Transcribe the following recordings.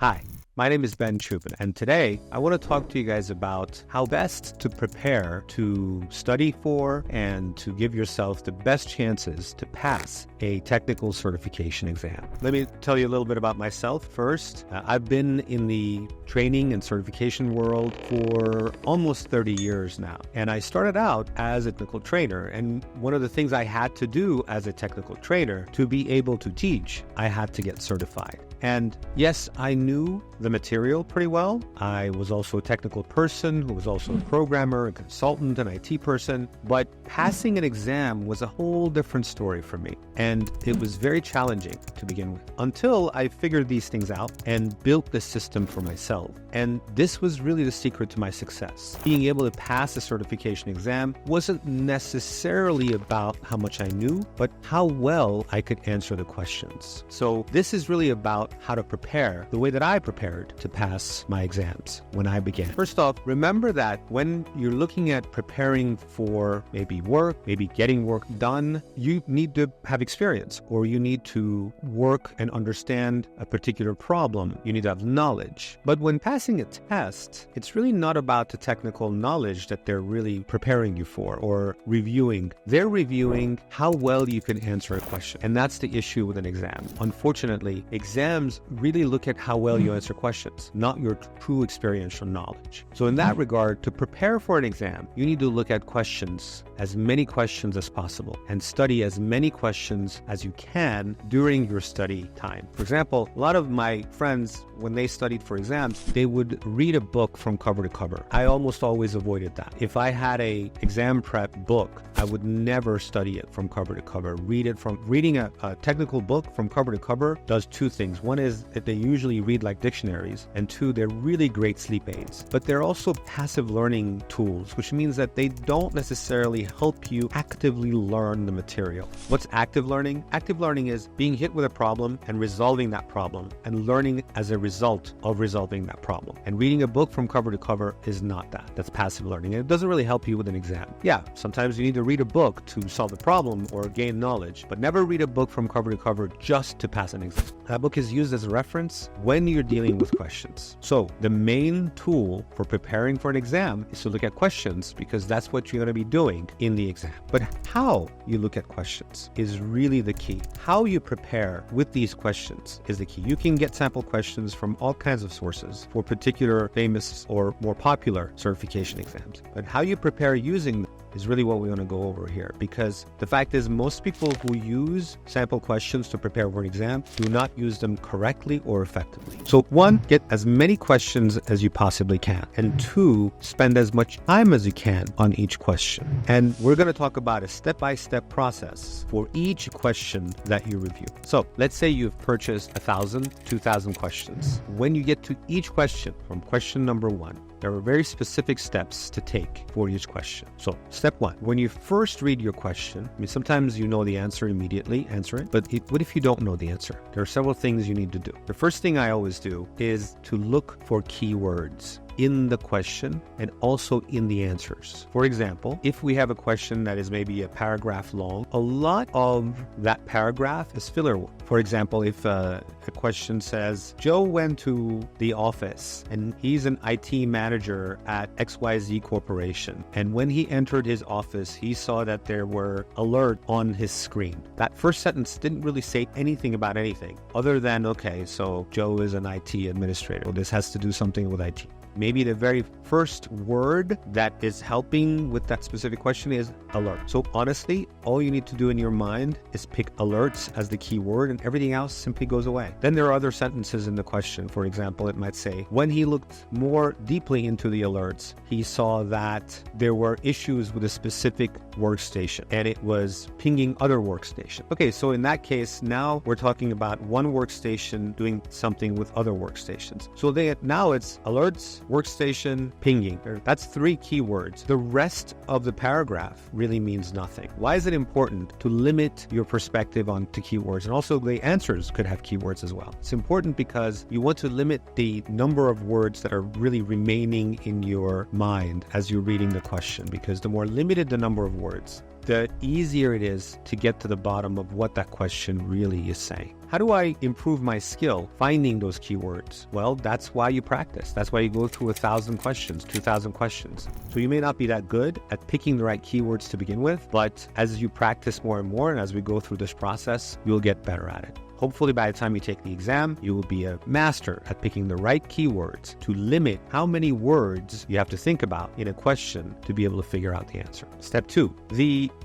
Hi, my name is Ben Tchoubineh, and today I want to talk to you guys about how best to prepare to study for and to give yourself the best chances to pass a technical certification exam. Let me tell you a little bit about myself first. I've been in the training and certification world for almost 30 years now, and I started out as a technical trainer, and one of the things I had to do as a technical trainer to be able to teach, I had to get certified. And yes, I knew the material pretty well. I was also a technical person who was also a programmer, a consultant, an IT person, but passing an exam was a whole different story for me. And it was very challenging to begin with until I figured these things out and built the system for myself. And this was really the secret to my success. Being able to pass a certification exam wasn't necessarily about how much I knew, but how well I could answer the questions. So this is really about how to prepare the way that I prepared to pass my exams when I began. First off, remember that when you're looking at preparing for maybe work, maybe getting work done, you need to have experience, or you need to work and understand a particular problem. You need to have knowledge. But when passing a test, it's really not about the technical knowledge that they're really preparing you for or reviewing. They're reviewing how well you can answer a question. And that's the issue with an exam. Unfortunately, exams really look at how well you answer questions, not your true experiential knowledge. So in that regard, to prepare for an exam, you need to look at questions, as many questions as possible, and study as many questions as you can during your study time. For example, a lot of my friends, when they studied for exams, they would read a book from cover to cover. I almost always avoided that. If I had a exam prep book, I would never study it from cover to cover. Reading a technical book from cover to cover does two things. One is that they usually read like dictionaries, and two, they're really great sleep aids. But they're also passive learning tools, which means that they don't necessarily help you actively learn the material. What's active learning? Active learning is being hit with a problem and resolving that problem and learning as a result of resolving that problem. And reading a book from cover to cover is not that. That's passive learning. And it doesn't really help you with an exam. Yeah, sometimes you need to read a book to solve a problem or gain knowledge, but never read a book from cover to cover just to pass an exam. That book is used as a reference when you're dealing with questions. So the main tool for preparing for an exam is to look at questions, because that's what you're going to be doing in the exam. But how you look at questions is really the key. How you prepare with these questions is the key. You can get sample questions from all kinds of sources for particular famous or more popular certification exams. But how you prepare using them is really what we want to go over here, because the fact is most people who use sample questions to prepare for an exam do not use them correctly or effectively. So one, get as many questions as you possibly can, and two, spend as much time as you can on each question. And we're going to talk about a step-by-step process for each question that you review. So let's say you've purchased 1,000, 2,000 questions. When you get to each question, from question number one, there are very specific steps to take for each question. So step one, when you first read your question, sometimes you know the answer immediately, answer it, but what if you don't know the answer? There are several things you need to do. The first thing I always do is to look for keywords in the question and also in the answers. For example, if we have a question that is maybe a paragraph long, a lot of that paragraph is filler. For example, if a question says, Joe went to the office and he's an IT manager at XYZ Corporation, and when he entered his office, he saw that there were alerts on his screen. That first sentence didn't really say anything about anything other than, okay, so Joe is an IT administrator. Well, this has to do something with IT. Maybe the very first word that is helping with that specific question is alert. So honestly, all you need to do in your mind is pick alerts as the key word, and everything else simply goes away. Then there are other sentences in the question. For example, it might say, when he looked more deeply into the alerts, he saw that there were issues with a specific workstation and it was pinging other workstations. Okay, so in that case, now we're talking about one workstation doing something with other workstations. So now it's alerts, workstation, pinging. That's three keywords. The rest of the paragraph really means nothing. Why is it important to limit your perspective on to keywords? And also the answers could have keywords as well. It's important because you want to limit the number of words that are really remaining in your mind as you're reading the question, because the more limited the number of words, the easier it is to get to the bottom of what that question really is saying. How do I improve my skill finding those keywords? Well, that's why you practice. That's why you go through 1,000 questions, 2,000 questions. So you may not be that good at picking the right keywords to begin with, but as you practice more and more, and as we go through this process, you'll get better at it. Hopefully, by the time you take the exam, you will be a master at picking the right keywords to limit how many words you have to think about in a question to be able to figure out the answer. Step 2.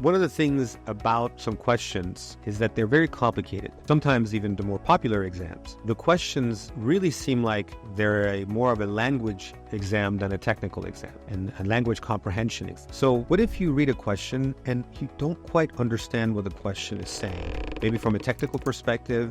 One of the things about some questions is that they're very complicated. Sometimes even the more popular exams, the questions really seem like they're more of a language exam than a technical exam and a language comprehension exam. So what if you read a question and you don't quite understand what the question is saying? Maybe from a technical perspective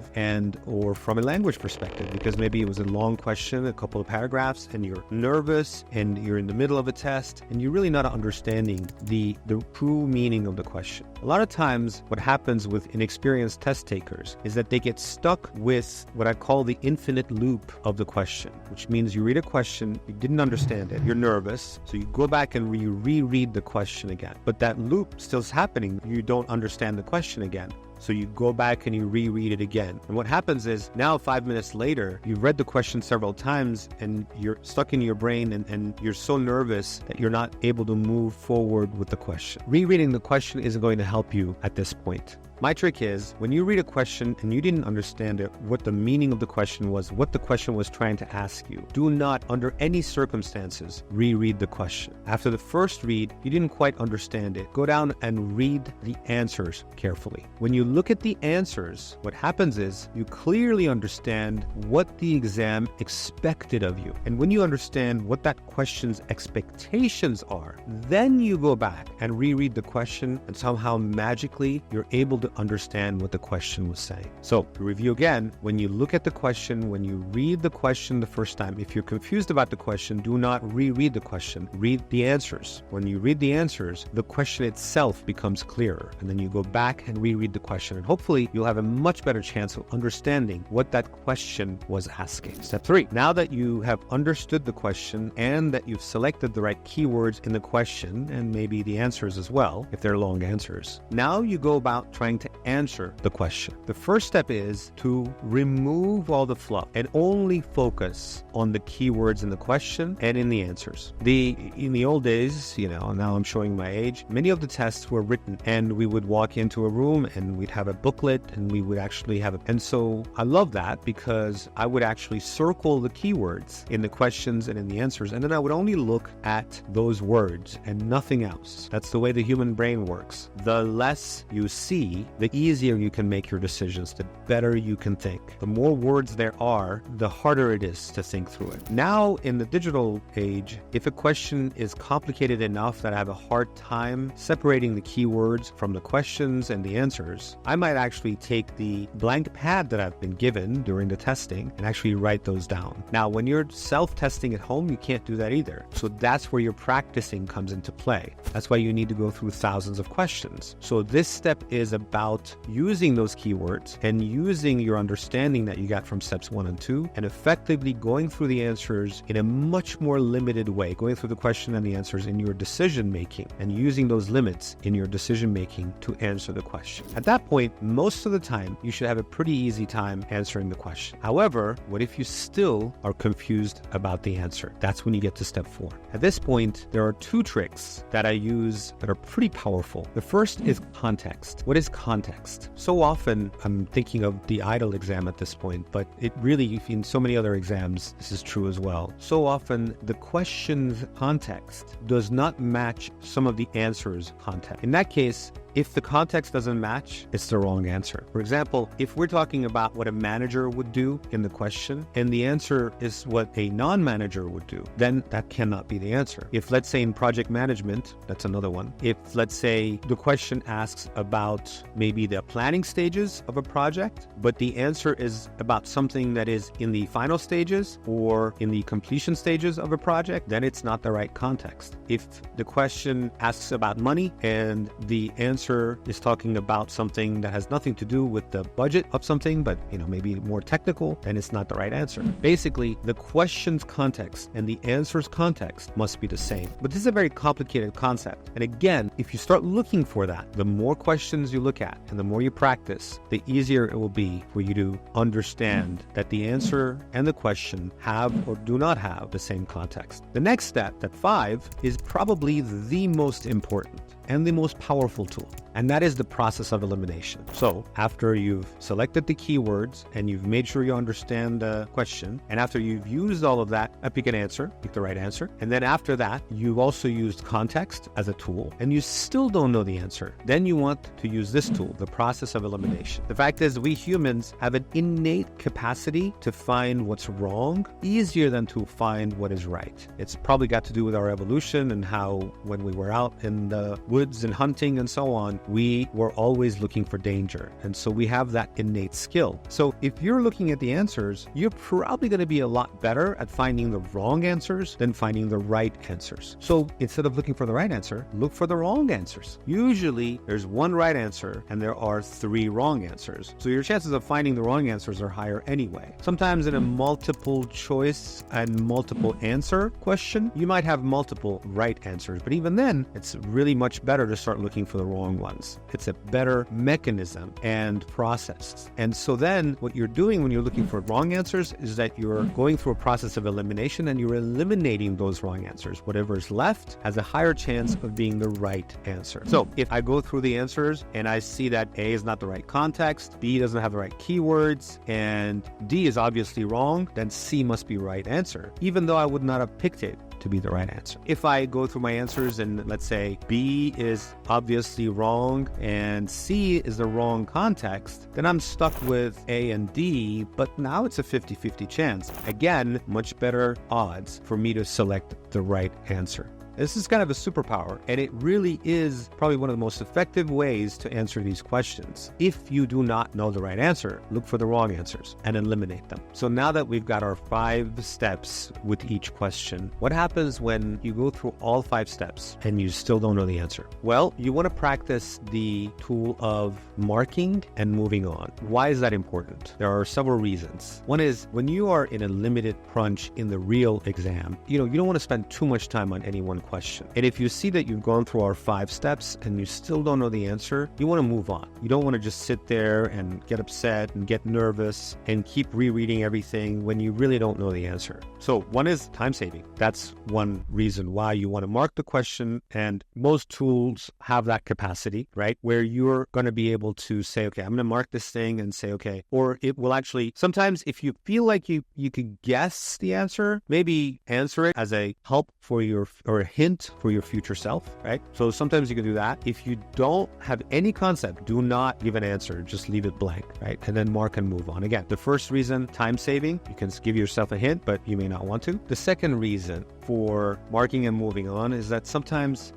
or from a language perspective, because maybe it was a long question, a couple of paragraphs, and you're nervous and you're in the middle of a test and you're really not understanding the true meaning of the question. A lot of times what happens with inexperienced test takers is that they get stuck with what I call the infinite loop of the question, which means you read a question, you didn't understand it, you're nervous, so you go back and reread the question again. But that loop still's happening, you don't understand the question again. So you go back and you reread it again. And what happens is now 5 minutes later, you've read the question several times and you're stuck in your brain and you're so nervous that you're not able to move forward with the question. Rereading the question isn't going to help you at this point. My trick is when you read a question and you didn't understand it, what the meaning of the question was, what the question was trying to ask you, do not, under any circumstances, reread the question. After the first read, you didn't quite understand it. Go down and read the answers carefully. When you look at the answers, what happens is you clearly understand what the exam expected of you. And when you understand what that question's expectations are, then you go back and reread the question and somehow magically you're able to understand what the question was saying. So to review again, when you look at the question, when you read the question the first time, if you're confused about the question, do not reread the question. Read the answers. When you read the answers, the question itself becomes clearer. And then you go back and reread the question. And hopefully you'll have a much better chance of understanding what that question was asking. Step 3. Now that you have understood the question and that you've selected the right keywords in the question and maybe the answers as well, if they're long answers, now you go about trying to answer the question. The first step is to remove all the fluff and only focus on the keywords in the question and in the answers. In the old days, now I'm showing my age, many of the tests were written and we would walk into a room and we'd have a booklet and we would actually have it. And so I love that because I would actually circle the keywords in the questions and in the answers. And then I would only look at those words and nothing else. That's the way the human brain works. The less you see, the easier you can make your decisions, the better you can think. The more words there are, the harder it is to think through it. Now, in the digital age, if a question is complicated enough that I have a hard time separating the keywords from the questions and the answers, I might actually take the blank pad that I've been given during the testing and actually write those down. Now, when you're self-testing at home, you can't do that either. So that's where your practicing comes into play. That's why you need to go through thousands of questions. So this step is about using those keywords and using your understanding that you got from steps 1 and 2 and effectively going through the answers in a much more limited way, going through the question and the answers in your decision making and using those limits in your decision making to answer the question. At that point, most of the time, you should have a pretty easy time answering the question. However, what if you still are confused about the answer? That's when you get to step 4. At this point, there are 2 tricks that I use that are pretty powerful. The first is context. What is context? So often I'm thinking of the IDLE exam at this point, but it really, in so many other exams, this is true as well. So often the question's context does not match some of the answer's context. In that case, if the context doesn't match, it's the wrong answer. For example, if we're talking about what a manager would do in the question, and the answer is what a non-manager would do, then that cannot be the answer. If, let's say, in project management, that's another one. If, let's say, the question asks about maybe the planning stages of a project, but the answer is about something that is in the final stages or in the completion stages of a project, then it's not the right context. If the question asks about money and the answer answer is talking about something that has nothing to do with the budget of something, but maybe more technical, then it's not the right answer. Basically, the question's context and the answer's context must be the same. But this is a very complicated concept. And again, if you start looking for that, the more questions you look at and the more you practice, the easier it will be for you to understand that the answer and the question have or do not have the same context. The next step, step 5, is probably the most important and the most powerful tool, and that is the process of elimination. So after you've selected the keywords and you've made sure you understand the question, and after you've used all of that, pick an answer, pick the right answer, and then after that, you've also used context as a tool, and you still don't know the answer, then you want to use this tool, the process of elimination. The fact is, we humans have an innate capacity to find what's wrong easier than to find what is right. It's probably got to do with our evolution and how when we were out in the woods and hunting and so on, we were always looking for danger. And so we have that innate skill. So if you're looking at the answers, you're probably going to be a lot better at finding the wrong answers than finding the right answers. So instead of looking for the right answer, look for the wrong answers. Usually there's one right answer and there are 3 wrong answers. So your chances of finding the wrong answers are higher anyway. Sometimes in a multiple choice and multiple answer question, you might have multiple right answers, but even then, it's really much better to start looking for the wrong ones. It's a better mechanism and process. And so then what you're doing when you're looking for wrong answers is that you're going through a process of elimination and you're eliminating those wrong answers. Whatever is left has a higher chance of being the right answer. So if I go through the answers and I see that A is not the right context, B doesn't have the right keywords, and D is obviously wrong, then C must be right answer, even though I would not have picked it to be the right answer. If I go through my answers and let's say B is obviously wrong and C is the wrong context, then I'm stuck with A and D, but now it's a 50-50 chance. Again, much better odds for me to select the right answer. This is kind of a superpower, and it really is probably one of the most effective ways to answer these questions. If you do not know the right answer, look for the wrong answers and eliminate them. So now that we've got our 5 steps with each question, what happens when you go through all 5 steps and you still don't know the answer? Well, you want to practice the tool of marking and moving on. Why is that important? There are several reasons. One is when you are in a limited crunch in the real exam, you don't want to spend too much time on any one question. And if you see that you've gone through our 5 steps and you still don't know the answer, you want to move on. You don't want to just sit there and get upset and get nervous and keep rereading everything when you really don't know the answer. So one is time saving. That's one reason why you want to mark the question, and most tools have that capacity, right? Where you're going to be able to say, okay, I'm going to mark this thing and say, okay, or it will actually, sometimes if you feel like you could guess the answer, maybe answer it as a help for your, or a hint for your future self, right? So sometimes you can do that. If you don't have any concept, do not give an answer, just leave it blank, right? And then mark and move on. Again, the first reason, time saving, you can give yourself a hint, but you may not want to. The second reason for marking and moving on is that sometimes,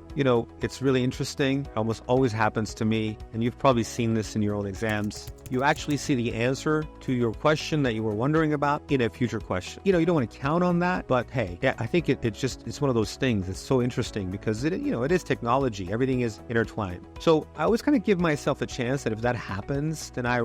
it's really interesting. It almost always happens to me, and you've probably seen this in your own exams. You actually see the answer to your question that you were wondering about in a future question. You don't want to count on that, but hey, yeah, I think it's one of those things. It's so interesting because it is technology. Everything is intertwined. So I always kind of give myself a chance that if that happens, then I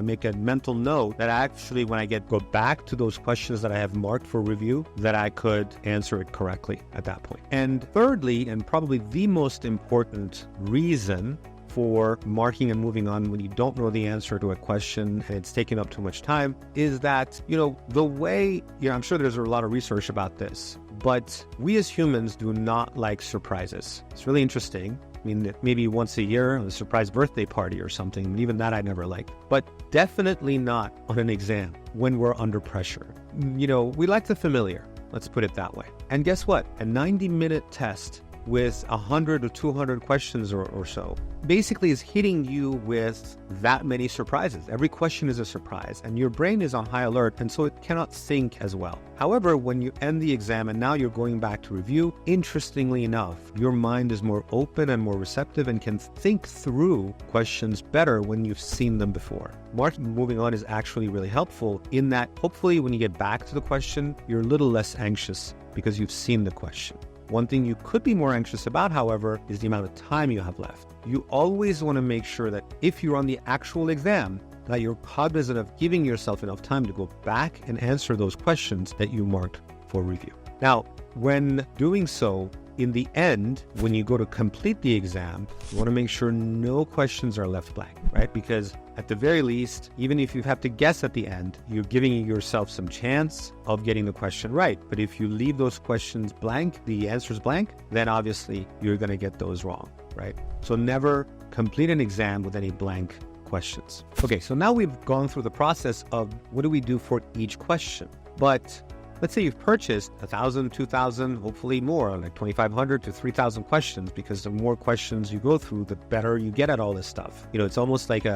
make a mental note that actually when I go back to those questions that I have marked for review, that I could answer it correctly at that point. And thirdly, and probably the most important reason for marking and moving on when you don't know the answer to a question and it's taking up too much time is that, the way, I'm sure there's a lot of research about this, but we as humans do not like surprises. It's really interesting. I mean, maybe once a year, a surprise birthday party or something, but even that I never liked. But definitely not on an exam when we're under pressure. We like the familiar. Let's put it that way. And guess what? A 90-minute test with 100 or 200 questions or so basically is hitting you with that many surprises. Every question is a surprise, and your brain is on high alert, and so it cannot think as well. However, when you end the exam and now you're going back to review, interestingly enough, your mind is more open and more receptive and can think through questions better when you've seen them before. Marking and moving on is actually really helpful in that hopefully when you get back to the question, you're a little less anxious because you've seen the question. One thing you could be more anxious about, however, is the amount of time you have left. You always want to make sure that if you're on the actual exam, that you're cognizant of giving yourself enough time to go back and answer those questions that you marked for review. Now, when doing so, in the end, when you go to complete the exam, you want to make sure no questions are left blank, right? Because at the very least, even if you have to guess at the end, you're giving yourself some chance of getting the question right. But if you leave those questions blank, the answers blank, then obviously you're going to get those wrong, right? So never complete an exam with any blank questions. Okay, so now we've gone through the process of what do we do for each question. But let's say you've purchased 1,000, 2,000, hopefully more, like 2,500 to 3,000 questions, because the more questions you go through, the better you get at all this stuff. It's almost like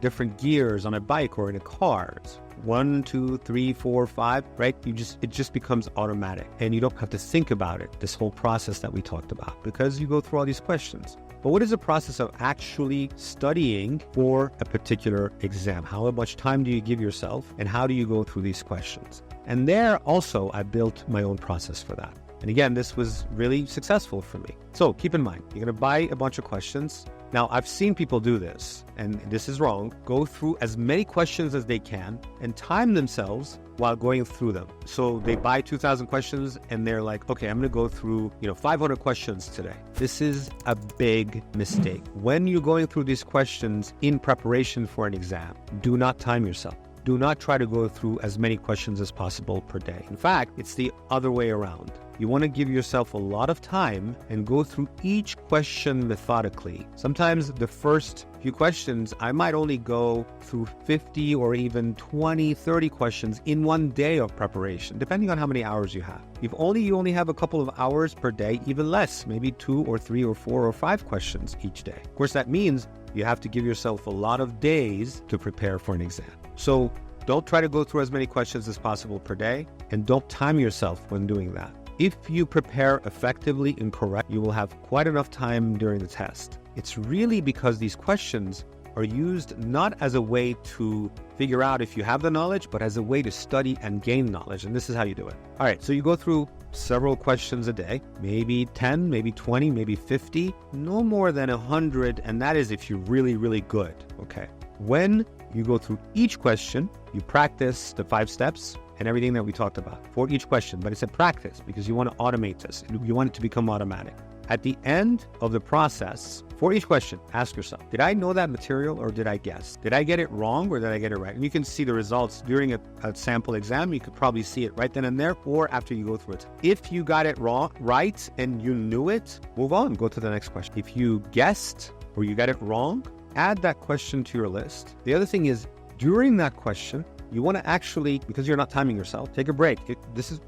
different gears on a bike or in a car. It's 1, 2, 3, 4, 5, right? It just becomes automatic, and you don't have to think about it, this whole process that we talked about, because you go through all these questions. But what is the process of actually studying for a particular exam? How much time do you give yourself, and how do you go through these questions? And there also, I built my own process for that. And again, this was really successful for me. So keep in mind, you're going to buy a bunch of questions. Now, I've seen people do this, and this is wrong. Go through as many questions as they can and time themselves while going through them. So they buy 2,000 questions and they're like, okay, I'm going to go through, 500 questions today. This is a big mistake. When you're going through these questions in preparation for an exam, do not time yourself. Do not try to go through as many questions as possible per day. In fact, it's the other way around. You want to give yourself a lot of time and go through each question methodically. Sometimes the first few questions, I might only go through 50 or even 20, 30 questions in one day of preparation, depending on how many hours you have. If you only have a couple of hours per day, even less, maybe 2 or 3 or 4 or 5 questions each day. Of course, that means you have to give yourself a lot of days to prepare for an exam. So don't try to go through as many questions as possible per day, and don't time yourself when doing that. If you prepare effectively and correct, you will have quite enough time during the test. It's really because these questions are used not as a way to figure out if you have the knowledge, but as a way to study and gain knowledge. And this is how you do it. All right, so you go through several questions a day, maybe 10, maybe 20, maybe 50, no more than 100. And that is if you're really, really good. Okay. When you go through each question, you practice the 5 steps and everything that we talked about for each question. But it's a practice because you want to automate this. You want it to become automatic. At the end of the process, for each question, ask yourself, did I know that material or did I guess? Did I get it wrong or did I get it right? And you can see the results during a sample exam. You could probably see it right then and there or after you go through it. If you got it right and you knew it, move on, go to the next question. If you guessed or you got it wrong, add that question to your list. The other thing is, during that question, you want to actually, because you're not timing yourself, take a break.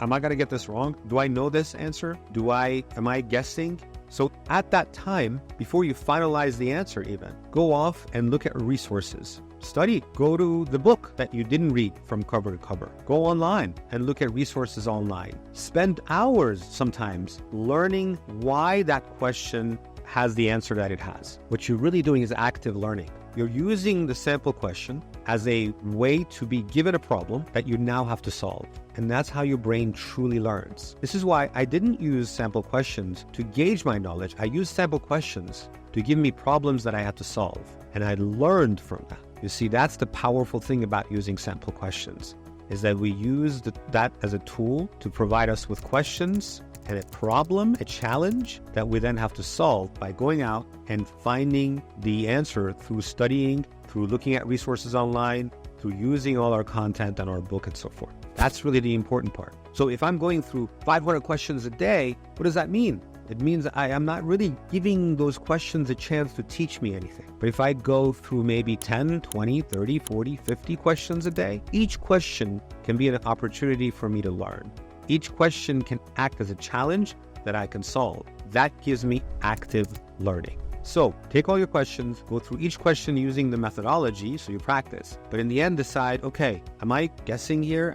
Am I going to get this wrong? Do I know this answer? Am I guessing? So at that time, before you finalize the answer even, go off and look at resources. Study, go to the book that you didn't read from cover to cover. Go online and look at resources online. Spend hours sometimes learning why that question has the answer that it has. What you're really doing is active learning. You're using the sample question as a way to be given a problem that you now have to solve. And that's how your brain truly learns. This is why I didn't use sample questions to gauge my knowledge. I used sample questions to give me problems that I had to solve. And I learned from that. You see, that's the powerful thing about using sample questions, is that we use that as a tool to provide us with questions and a problem, a challenge that we then have to solve by going out and finding the answer through studying, through looking at resources online, through using all our content on our book and so forth. That's really the important part. So if I'm going through 500 questions a day, what does that mean? It means I am not really giving those questions a chance to teach me anything. But if I go through maybe 10, 20, 30, 40, 50 questions a day, each question can be an opportunity for me to learn. Each question can act as a challenge that I can solve. That gives me active learning. So take all your questions, go through each question using the methodology so you practice. But in the end, decide, okay, am I guessing here?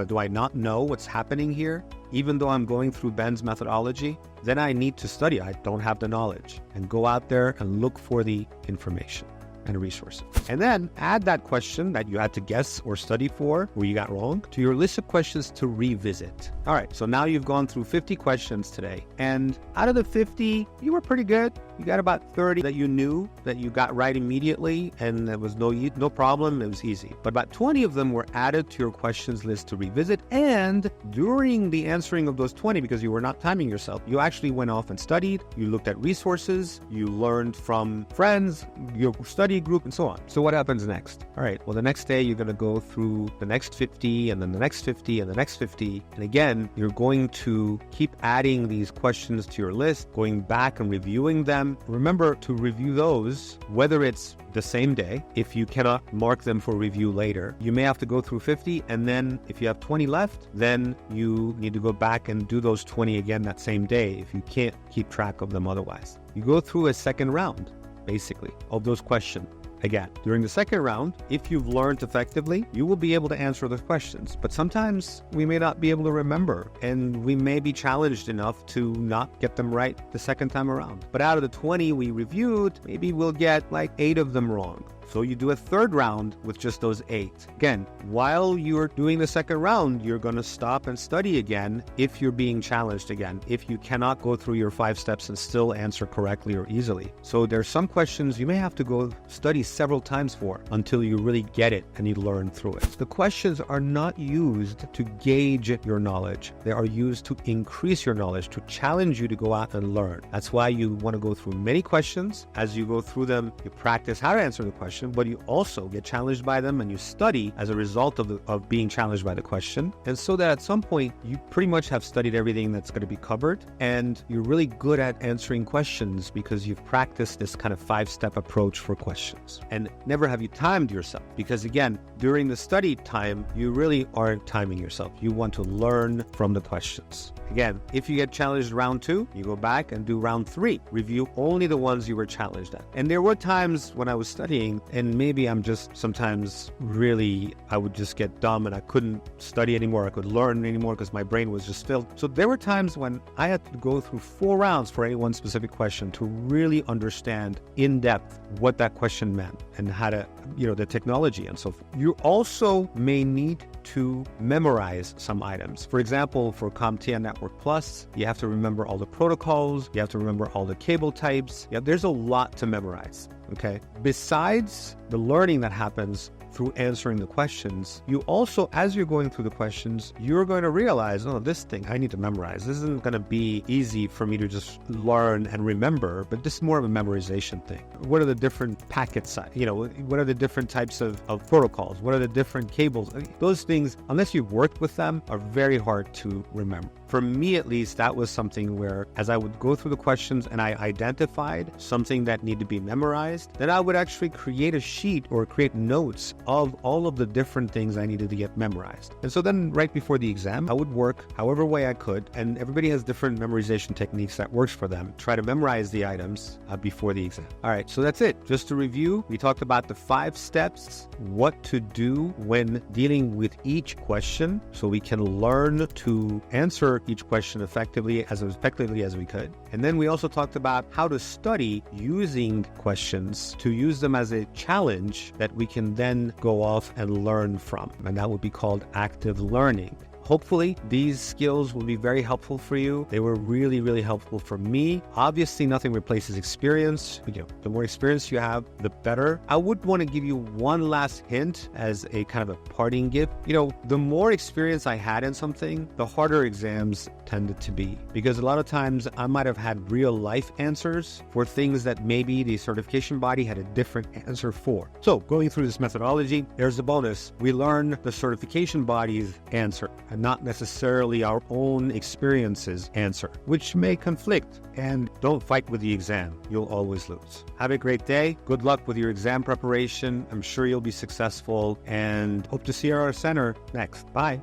Do I not know what's happening here? Even though I'm going through Ben's methodology, then I need to study. I don't have the knowledge. And go out there and look for the information. and resources. And then add that question that you had to guess or study for, where you got wrong, to your list of questions to revisit. All right, so now you've gone through 50 questions today. And out of the 50, you were pretty good. You got about 30 that you knew that you got right immediately, and there was no problem. It was easy. But about 20 of them were added to your questions list to revisit. And during the answering of those 20, because you were not timing yourself, you actually went off and studied. You looked at resources. You learned from friends, your study group, and so on. So what happens next? All right, well, the next day you're going to go through the next 50, and then the next 50, and the next 50. And again, you're going to keep adding these questions to your list, going back and reviewing them. Remember to review those, whether it's the same day, if you cannot mark them for review later. You may have to go through 50, and then if you have 20 left, then you need to go back and do those 20 again that same day if you can't keep track of them otherwise. You go through a second round, basically, of those questions. Again, during the second round, if you've learned effectively, you will be able to answer the questions. But sometimes we may not be able to remember, and we may be challenged enough to not get them right the second time around. But out of the 20 we reviewed, maybe we'll get like 8 of them wrong. So you do a third round with just those 8. Again, while you're doing the second round, you're going to stop and study again if you're being challenged again, if you cannot go through your 5 steps and still answer correctly or easily. So there's some questions you may have to go study several times for until you really get it and you learn through it. The questions are not used to gauge your knowledge. They are used to increase your knowledge, to challenge you to go out and learn. That's why you want to go through many questions. As you go through them, you practice how to answer the question, but you also get challenged by them and you study as a result of being challenged by the question. And so that at some point, you pretty much have studied everything that's going to be covered, and you're really good at answering questions because you've practiced this kind of 5-step approach for questions. And never have you timed yourself, because again, during the study time, you really aren't timing yourself. You want to learn from the questions. Again, if you get challenged round 2, you go back and do round 3. Review only the ones you were challenged at. And there were times when I was studying, and maybe I'm just sometimes really, I would just get dumb and I couldn't study anymore. I could learn anymore because my brain was just filled. So there were times when I had to go through 4 rounds for any one specific question to really understand in depth what that question meant and how to, the technology and so forth. You also may need to memorize some items. For example, for CompTIA Network Plus, you have to remember all the protocols, you have to remember all the cable types. There's a lot to memorize, okay? Besides the learning that happens through answering the questions, you also, as you're going through the questions, you're going to realize, oh, this thing I need to memorize. This isn't going to be easy for me to just learn and remember, but this is more of a memorization thing. What are the different packets? What are the different types of protocols? What are the different cables? Those things, unless you've worked with them, are very hard to remember. For me, at least, that was something where, as I would go through the questions and I identified something that needed to be memorized, then I would actually create a sheet or create notes of all of the different things I needed to get memorized. And so then right before the exam, I would work however way I could, and everybody has different memorization techniques that works for them. Try to memorize the items before the exam. All right, so that's it. Just to review, we talked about the 5 steps, what to do when dealing with each question, so we can learn to answer each question effectively as we could. And then we also talked about how to study using questions to use them as a challenge that we can then go off and learn from. And that would be called active learning. Hopefully, these skills will be very helpful for you. They were really, really helpful for me. Obviously, nothing replaces experience. The more experience you have, the better. I would want to give you one last hint as a kind of a parting gift. The more experience I had in something, the harder exams tended to be. Because a lot of times, I might have had real life answers for things that maybe the certification body had a different answer for. So, going through this methodology, there's the bonus. We learn the certification body's answer, and not necessarily our own experiences answer, which may conflict. And don't fight with the exam. You'll always lose. Have a great day. Good luck with your exam preparation. I'm sure you'll be successful, and hope to see you at our center next. Bye.